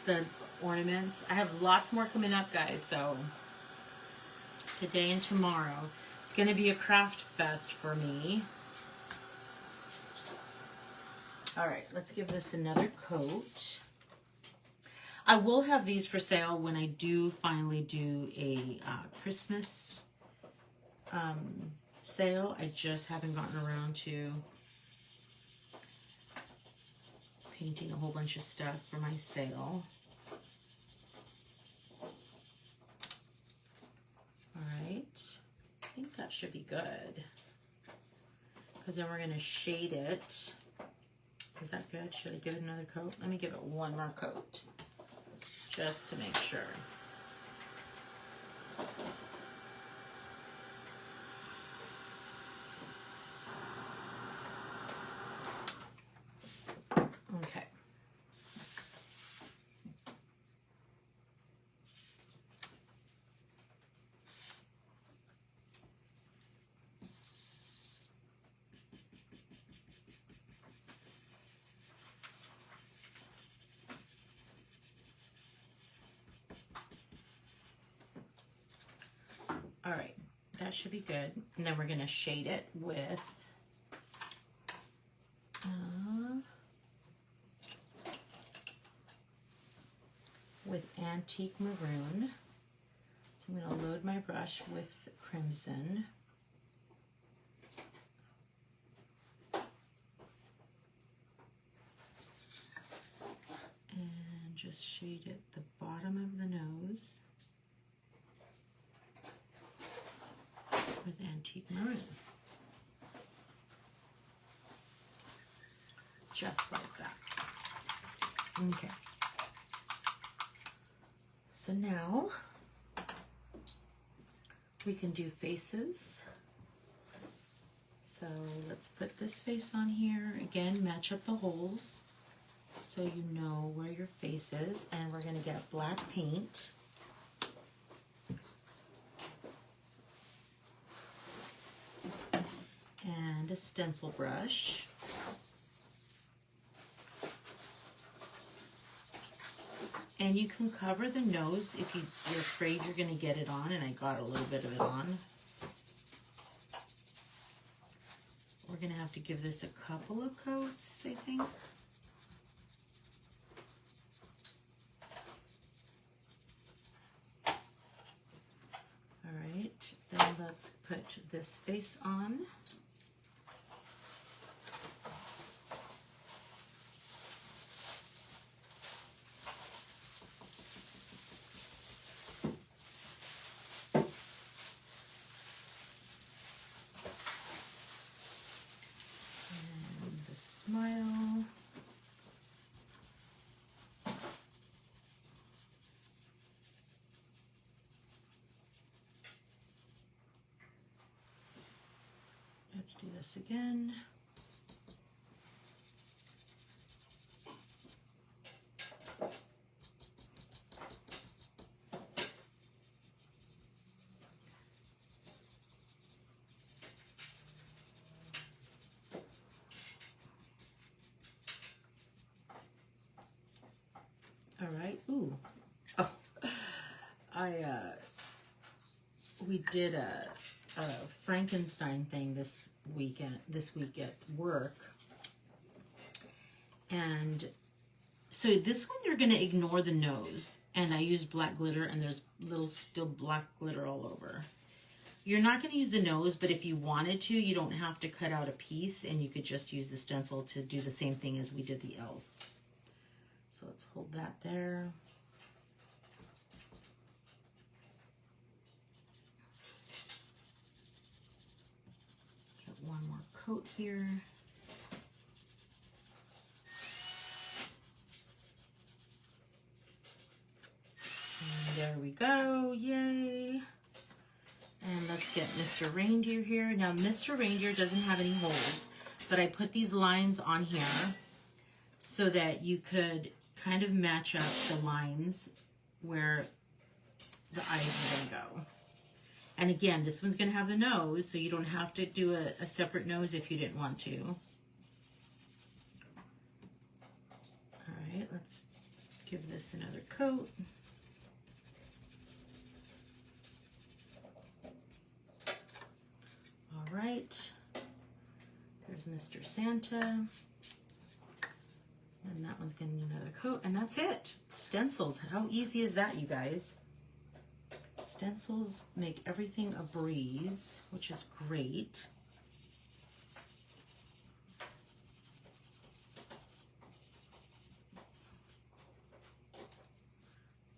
the ornaments. I have lots more coming up, guys, so today and tomorrow. It's going to be a craft fest for me. All right, let's give this another coat. I will have these for sale when I do finally do a Christmas sale. I just haven't gotten around to painting a whole bunch of stuff for my sale. All right, I think that should be good. Because then we're going to shade it. Is that good? Should I give it another coat? Let me give it one more coat, just to make sure. Okay. All right, that should be good. And then we're going to shade it with antique maroon. So I'm going to load my brush with crimson. And just shade it the bottom of the nose with antique maroon. Just like that. Okay. So now we can do faces. So let's put this face on here. Again, match up the holes so you know where your face is. And we're going to get black paint. And a stencil brush. And you can cover the nose if you're afraid you're going to get it on, and I got a little bit of it on. We're going to have to give this a couple of coats, I think. All right, then let's put this face on. smile. Let's do this again. All right. Ooh. Oh, we did a Frankenstein thing this week at work. And so this one you're going to ignore the nose. And I used black glitter, and there's little still black glitter all over. You're not going to use the nose, but if you wanted to, you don't have to cut out a piece, and you could just use the stencil to do the same thing as we did the elf. So let's hold that there. Get one more coat here. And there we go, yay. And let's get Mr. Reindeer here. Now, Mr. Reindeer doesn't have any holes, but I put these lines on here so that you could kind of match up the lines where the eyes are gonna go. And again, this one's gonna have the nose, so you don't have to do a separate nose if you didn't want to. All right, let's give this another coat. All right, there's Mr. Santa. And that one's getting another coat, and that's it. Stencils, how easy is that, you guys? Stencils make everything a breeze, which is great.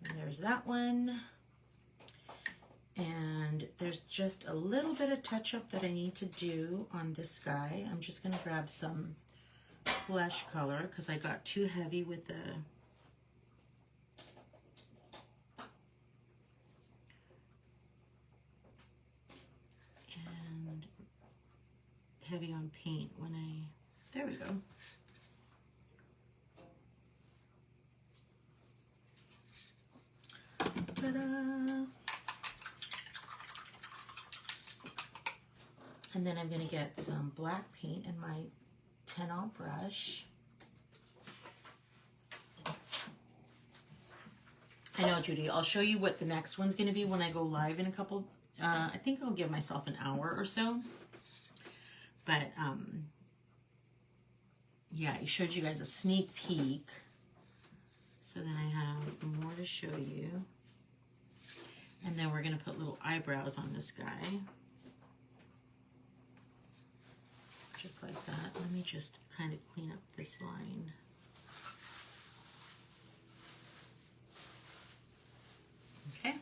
And there's that one. And there's just a little bit of touch-up that I need to do on this guy. I'm just gonna grab some flesh color because I got too heavy with the and heavy on paint when there we go. Ta-da! And then I'm gonna get some black paint in my 10-0 brush. I know, Judy. I'll show you what the next one's going to be when I go live in a couple. I think I'll give myself an hour or so. But yeah, I showed you guys a sneak peek, so then I have more to show you. And then we're going to put little eyebrows on this guy. Just like that. Let me just kind of clean up this line. Okay.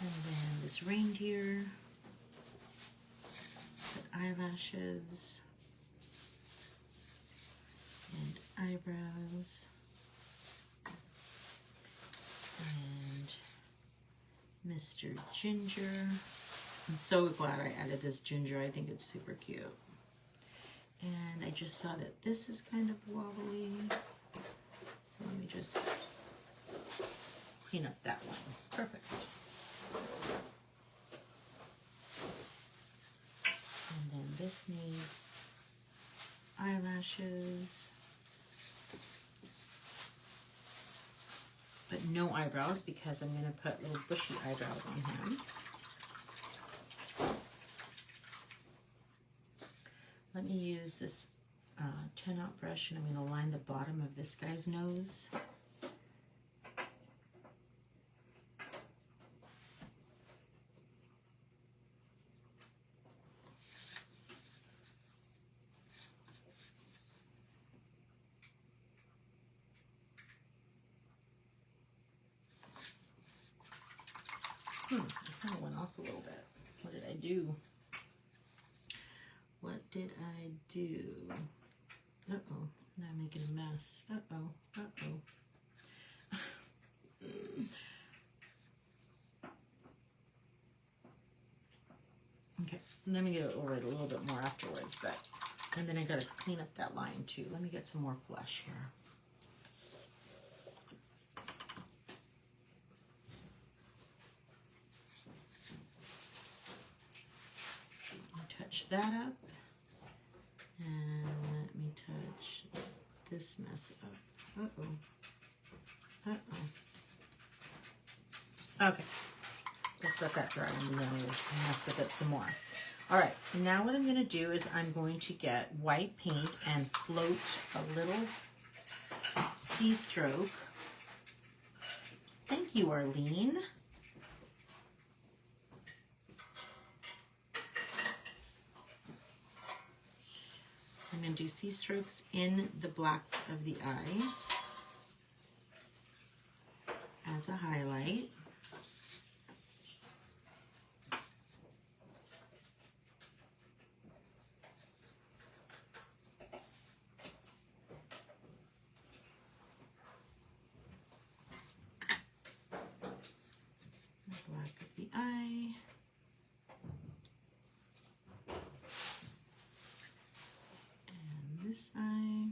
And then this reindeer, put eyelashes and eyebrows. And Mr. Ginger. I'm so glad I added this ginger. I think it's super cute. And I just saw that this is kind of wobbly. So let me just clean up that one. Perfect. And then this needs eyelashes. But no eyebrows because I'm going to put little bushy eyebrows on him. Let me use this 10-0 brush and I'm going to line the bottom of this guy's nose. I kind of went off a little bit. What did I do? What did I do, uh-oh, now I'm making a mess. Uh-oh, uh-oh. Okay, let me go over it a little bit more afterwards, but, and then I gotta clean up that line too. Let me get some more flesh here. Touch that up, and let me touch this mess up. Uh-oh, uh-oh. Okay, let's let that dry, and then we'll mess with it some more. All right, now what I'm going to do is I'm going to get white paint and float a little sea stroke. Thank you, Arlene. I'm going to do sea strokes in the blacks of the eye as a highlight. The black of the eye. And this eye.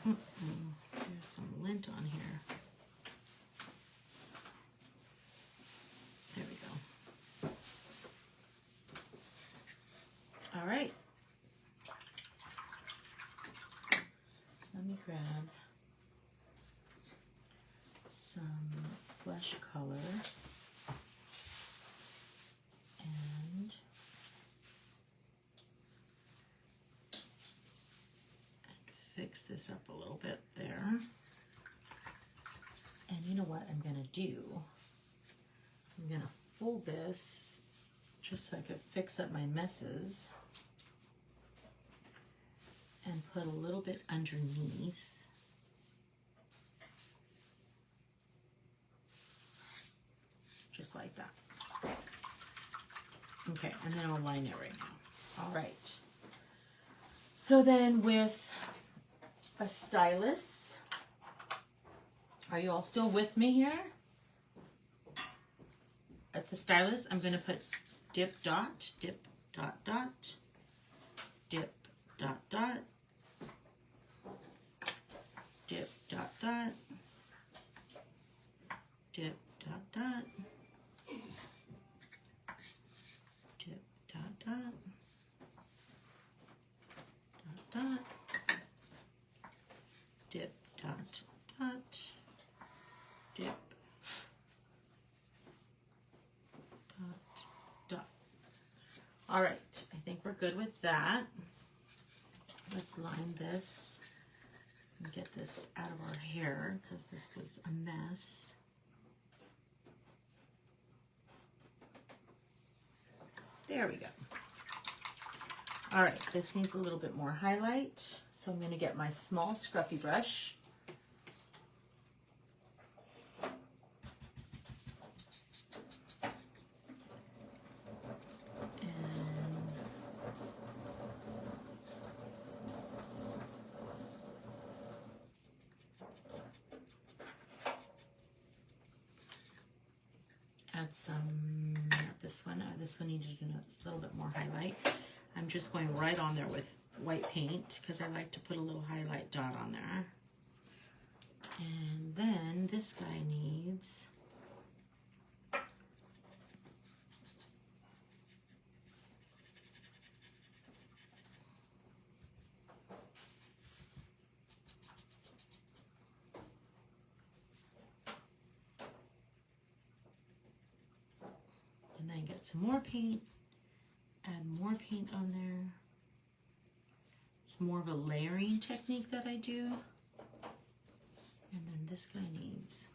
There's some lint on here. There we go. All right. Let me grab some flesh color and fix this up a little bit there. And you know what I'm going to do? I'm going to fold this just so I could fix up my messes and put a little bit underneath. Just like that. Okay, and then I'll line it right now. All right. So then with a stylus, are you all still with me here? At the stylus, I'm going to put dip, dot, dip, dot, dot, dip, dot, dot, dip, dot, dot, dip, dot, dot, dip, dot, dot, dot, dot, dip, dot, dot, dip, dot, dot. All right, I think we're good with that. Let's line this and get this out of our hair because this was a mess. There we go. All right, this needs a little bit more highlight. So I'm going to get my small scruffy brush. Add some, not this one needed a little bit more highlight. I'm just going right on there with white paint because I like to put a little highlight dot on there. And then this guy needs and then get some more paint, add more paint on there. It's more of a layering technique that I do. And then this guy needs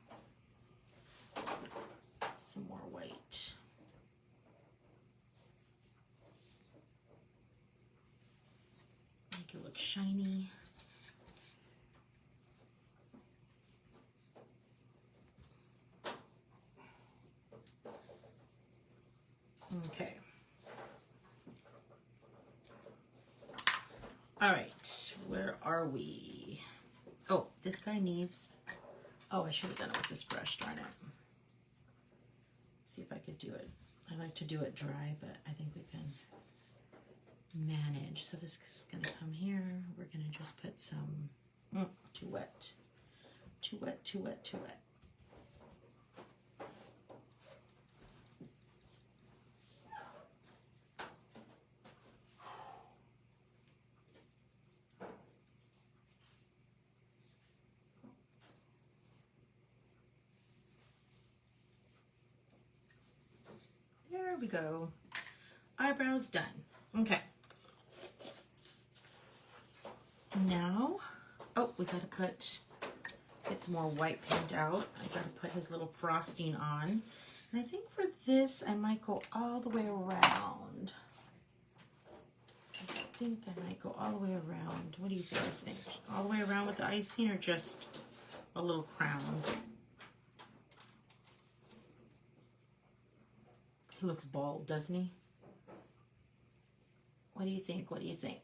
looks shiny. Okay. All right, where are we? Oh, this guy needs, oh, I should have done it with this brush, darn it. See if I could do it. I like to do it dry, but I think we can manage. So this is gonna come here. We're gonna just put some, too wet, too wet, too wet, too wet. There we go. Eyebrows done. Okay. Now, oh, we gotta get some more white paint out. I gotta put his little frosting on. And I think for this, I might go all the way around. I think I might go all the way around. What do you guys think? All the way around with the icing or just a little crown? He looks bald, doesn't he? What do you think? What do you think?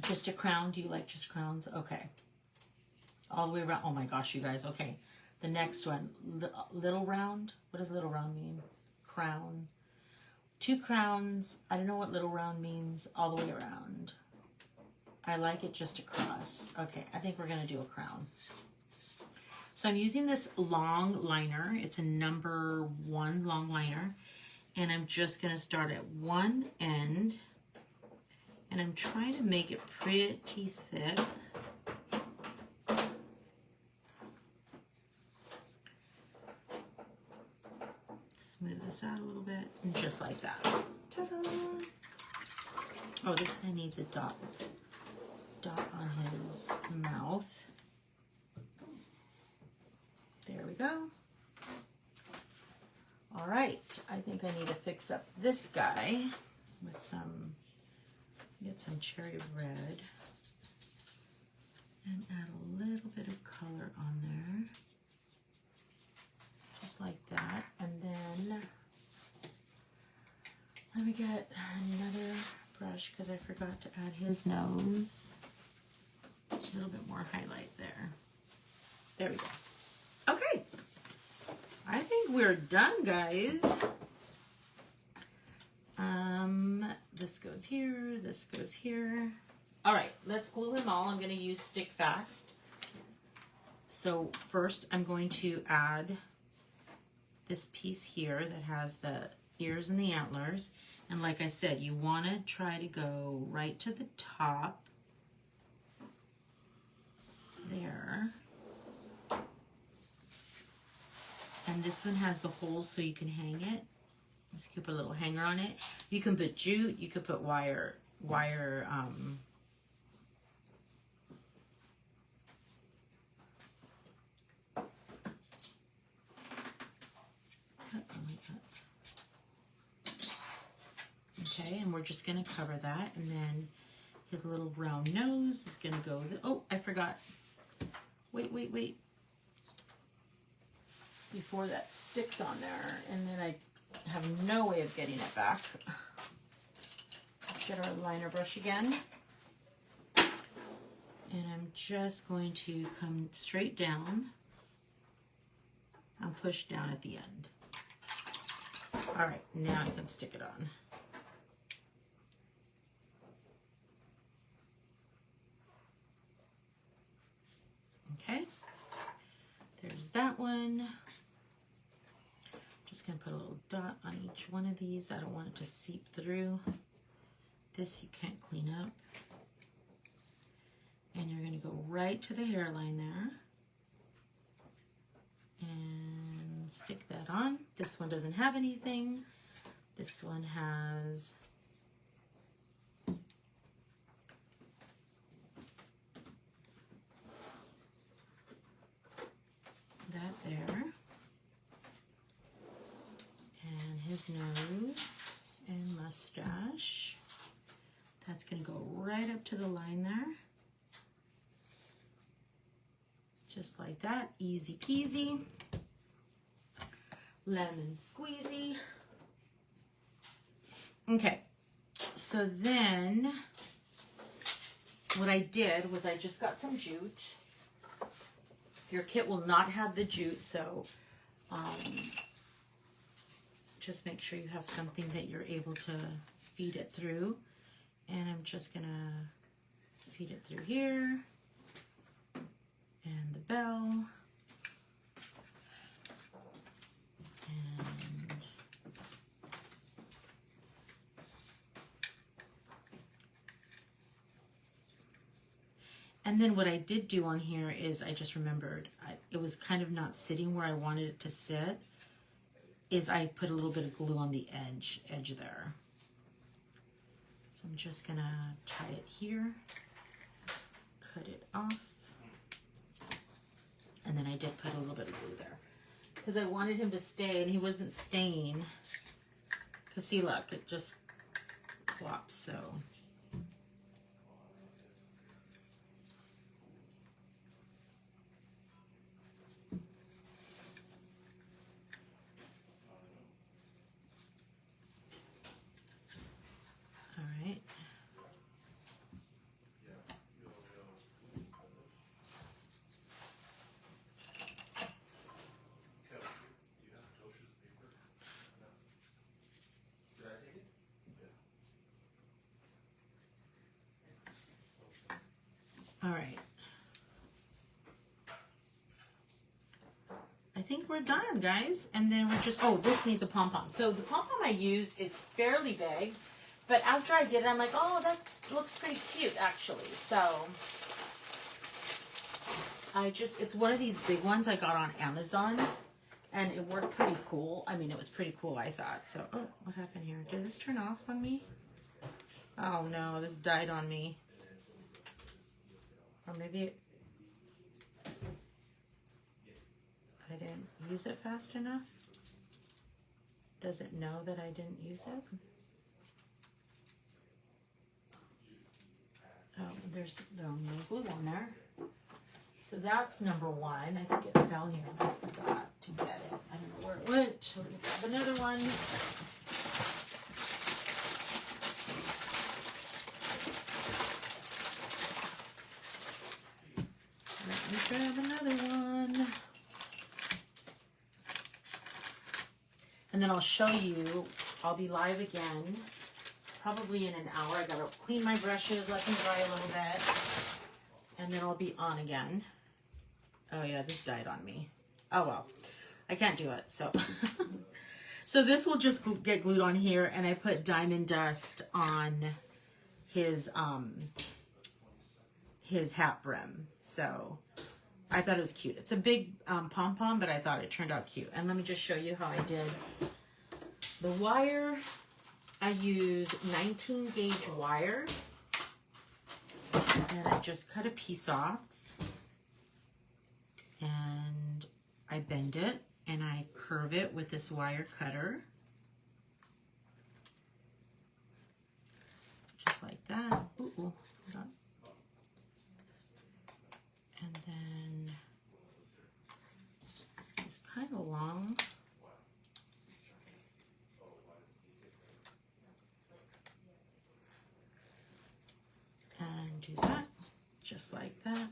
Just a crown? Do you like just crowns? Okay. All the way around. Oh my gosh, you guys. Okay. The next one. Little round. What does little round mean? Crown. 2 crowns. I don't know what little round means. All the way around. I like it just across. Okay. I think we're going to do a crown. So I'm using this long liner. It's a number 1 long liner. And I'm just going to start at one end. And I'm trying to make it pretty thick. Smooth this out a little bit, and just like that. Ta-da! Oh, this guy needs a dot on his mouth. There we go. All right, I think I need to fix up this guy with some, get some cherry red and add a little bit of color on there. Just like that. And then let me get another brush because I forgot to add his nose. A little bit more highlight there. There we go. Okay. I think we're done, guys. This goes here, this goes here. All right, let's glue him all. I'm going to use Stick Fast. So first I'm going to add this piece here that has the ears and the antlers. And like I said, you want to try to go right to the top. There. And this one has the holes so you can hang it. So you can put a little hanger on it. You can put jute, you could put wire, okay, and we're just gonna cover that, and then his little round nose is gonna go, oh, I forgot. Wait. Before that sticks on there, and then I have no way of getting it back. Let's get our liner brush again. And I'm just going to come straight down and push down at the end. All right, now I can stick it on. Okay, there's that one. Just gonna put a little dot on each one of these. I don't want it to seep through. This you can't clean up. And you're gonna go right to the hairline there. And stick that on. This one doesn't have anything. This one has his nose and mustache. That's going to go right up to the line there. Just like that, easy peasy. Lemon squeezy. Okay, so then what I did was I just got some jute. Your kit will not have the jute, so just make sure you have something that you're able to feed it through. And I'm just gonna feed it through here, and the bell, and then what I did do on here is I just remembered it was kind of not sitting where I wanted it to sit, is I put a little bit of glue on the edge there. So I'm just gonna tie it here, cut it off, and then I did put a little bit of glue there because I wanted him to stay, and he wasn't staying. Because see, look, it just flops, so. All right. All right. I think we're done, guys. And then we're just, oh, this needs a pom-pom. So the pom-pom I used is fairly big, but after I did it, I'm like, oh, that looks pretty cute, actually. So it's one of these big ones I got on Amazon, and it worked pretty cool. I mean, it was pretty cool, I thought. So, oh, what happened here? Did this turn off on me? Oh, no, this died on me. Or maybe I didn't use it fast enough. Does it know that I didn't use it? Oh, there's no glue on there. So that's number one. I think it fell here. I forgot to get it. I don't know where it went. Let me grab another one. Grab another one. And then I'll show you, I'll be live again, probably in an hour. I gotta clean my brushes, let them dry a little bit, and then I'll be on again. Oh yeah, this died on me. Oh well, I can't do it, so. So this will just get glued on here, and I put diamond dust on his hat brim, so. I thought it was cute. It's a big pom-pom, but I thought it turned out cute. And let me just show you how I did the wire. I used 19 gauge wire, and I just cut a piece off, and I bend it, and I curve it with this wire cutter, just like that. Ooh, hold on. And then this is kind of long. And do that, just like that.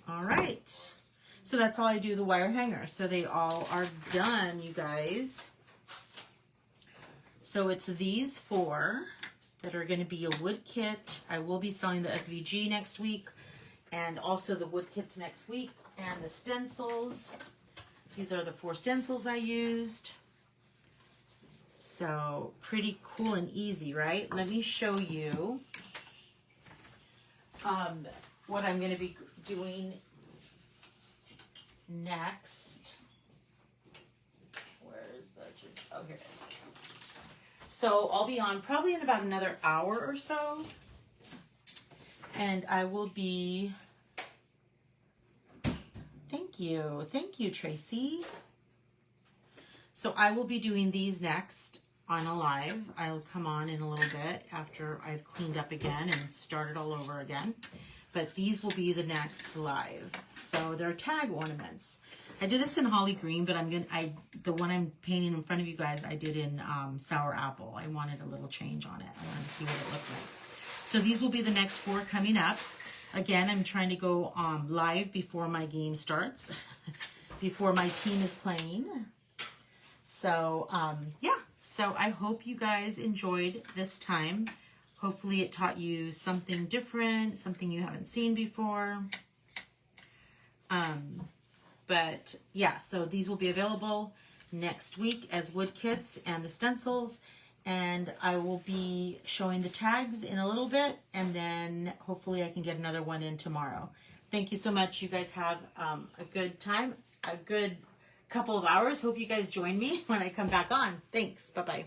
All right. So that's all I do, the wire hanger. So they all are done, you guys. So it's these four that are going to be a wood kit. I will be selling the SVG next week, and also the wood kits next week, and the stencils. These are the 4 stencils I used. So pretty cool and easy, right? Let me show you what I'm going to be doing next. Where is the, oh, here it is. So I'll be on probably in about another hour or so, and I will be, thank you, Tracy. So I will be doing these next on a live. I'll come on in a little bit after I've cleaned up again and started all over again. But these will be the next live. So they're tag ornaments. I did this in holly green, but the one I'm painting in front of you guys, I did in sour apple. I wanted a little change on it. I wanted to see what it looked like. So these will be the next 4 coming up. Again, I'm trying to go live before my game starts, before my team is playing. So, yeah. So I hope you guys enjoyed this time. Hopefully it taught you something different, something you haven't seen before. But yeah, so these will be available next week as wood kits and the stencils. And I will be showing the tags in a little bit. And then hopefully I can get another one in tomorrow. Thank you so much. You guys have a good time, a good couple of hours. Hope you guys join me when I come back on. Thanks. Bye-bye.